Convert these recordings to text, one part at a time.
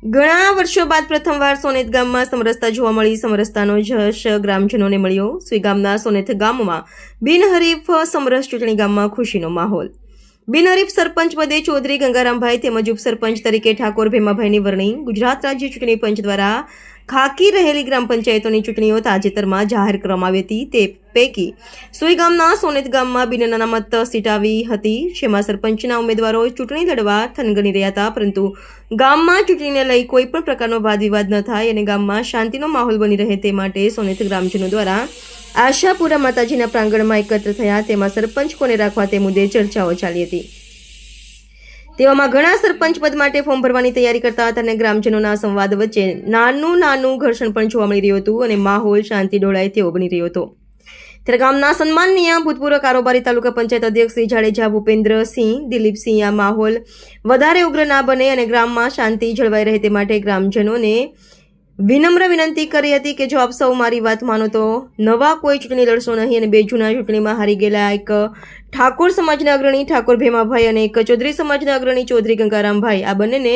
ઘણા વર્ષો બાદ પ્રથમવાર સોનેત ગામમાં સમરસતા જોવા મળી. સમરસતાનો જશ ગ્રામજનોને મળ્યો. સુઈ ગામના સોનેત ગામમાં બિનહરીફ સમરસ ચૂંટણી ગામમાં ખુશીનો માહોલ. બિનહરીફ સરપંચ પદે ચૌધરી ગંગારામભાઈ તેમજ ઉપસરપંચ તરીકે ઠાકોર ભેમાભાઈની વરણી. ગુજરાત રાજ્ય ચૂંટણી પંચ દ્વારા ખાકી રહેલી ગ્રામ પંચાયતોની ચૂંટણીઓ તાજેતરમાં જાહેર કરવામાં આવી હતી. તે પૈકી સુઈ ગામના સોનેત ગામમાં બિનઅનામત સીટ આવી હતી, જેમાં સરપંચના ઉમેદવારો ચૂંટણી લડવા થનગની રહ્યા હતા. પરંતુ ગામમાં ચૂંટણીને લઈ કોઈ પણ પ્રકારનો વાદ વિવાદ ન થાય અને ગામમાં શાંતિનો માહોલ બની રહે તે માટે સોનેત ગ્રામજનો દ્વારા આશાપુરા માતાજીના પ્રાંગણમાં એકત્ર થયા. તેમાં સરપંચ કોને રાખવા તે મુદ્દે ચર્ચાઓ ચાલી હતી. તેવામાં ઘણા સરપંચ પદ માટે ફોર્મ ભરવાની તૈયારી કરતા હતા અને ગ્રામજનોના સંવાદ વચ્ચે નાનું ઘર્ષણ પણ જોવા મળી રહ્યું હતું અને માહોલ શાંતિ ડોળાય તેવો બની રહ્યો હતો. ત્યારે ગામના સન્માનનીય ભૂતપૂર્વ કારોબારી તાલુકા પંચાયત અધ્યક્ષ શ્રી જાડેજા ભૂપેન્દ્રસિંહ દિલીપસિંહ આ માહોલ વધારે ઉગ્ર ના બને અને ગ્રામમાં શાંતિ જળવાઈ રહે તે માટે ગ્રામજનોને વિનમ્ર વિનંતી કરી હતી કે જો આપ સૌ મારી વાત માનો તો નવા કોઈ ચૂંટણી લડશો નહીં. અને બે જૂના ચૂંટણીમાં હારી ગયેલા એક ઠાકોર સમાજના અગ્રણી ઠાકોર ભેમાભાઈ અને એક ચૌધરી સમાજના અગ્રણી ચૌધરી ગંગારામભાઈ આ બંનેને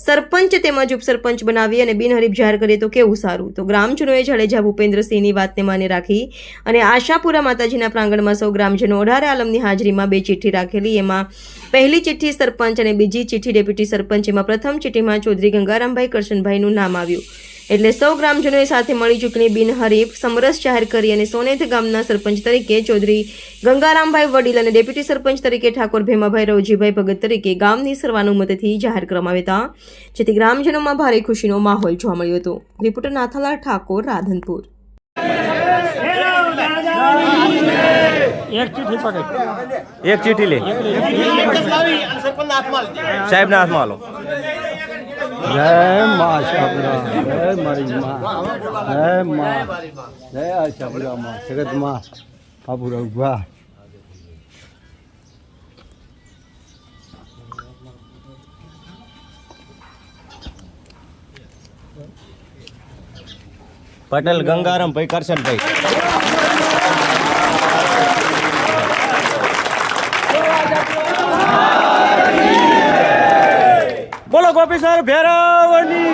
સરપંચ તેમજ ઉપસરપંચ બનાવી અને બિનહરીફ જાહેર કરીએ તો કેવું સારું. તો ગ્રામજનોએ જાડેજા ભૂપેન્દ્રસિંહની વાતને માને રાખી અને આશાપુરા માતાજીના પ્રાંગણમાં સૌ ગ્રામજનો 18 આલમની હાજરીમાં 2 ચિઠ્ઠી રાખેલી. એમાં પહેલી ચિઠ્ઠી સરપંચ અને બીજી ચિઠ્ઠી ડેપ્યુટી સરપંચ. એમાં પ્રથમ ચિઠ્ઠીમાં ચૌધરી ગંગારામભાઈ કરશનભાઈનું નામ આવ્યું. એટલે સૌ ગ્રામજનોએ સાથે મળી ચૂંટણી બિનહરીફ સમરસ જાહેર કરી અને સોનેત ગામના સરપંચ તરીકે ચૌધરી ગંગારામભાઈ વડીલ અને ડેપ્યુટી સરપંચ તરીકે ઠાકોર ભેમાભાઈ રવજીભાઈ ભગત તરીકે ગામની સર્વાનુમતિથી જાહેર કરવામાં આવ્યા હતા, જેથી ગ્રામજનોમાં ભારે ખુશીનો માહોલ જોવા મળ્યો હતો. રિપોર્ટર નાથાલાલ ઠાકોર, રાધનપુર. એક ચીઠી લે સાહેબ ના હાથમાં લો. જય મા આશાપુરા, જય મારી મા, જય મા, જય આશાપુરા મા, જગત મા આપુરા ઉભા. પટેલ ગંગારામભાઈ કરશનભાઈ. બોલો ગોપી સર ભેરવની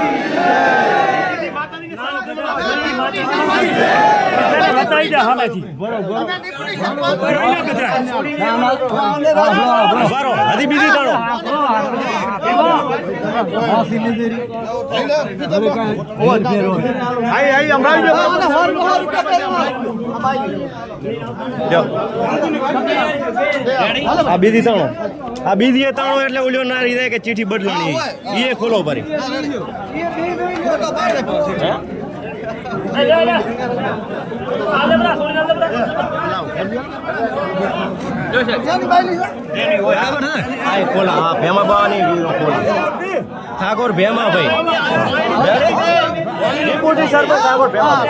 હજી બીજી તાળો આ બીજી તાણો, આ બીજી તાણો એટલે ઓલ્યો ના રહી જાય કે ચીઠી બદલાણી એ ખોલો ભરી. ખોલા ભેમાભાઈ ઠાકોર ભેમાભાઈ ઠાકોર ભેમાભાઈ.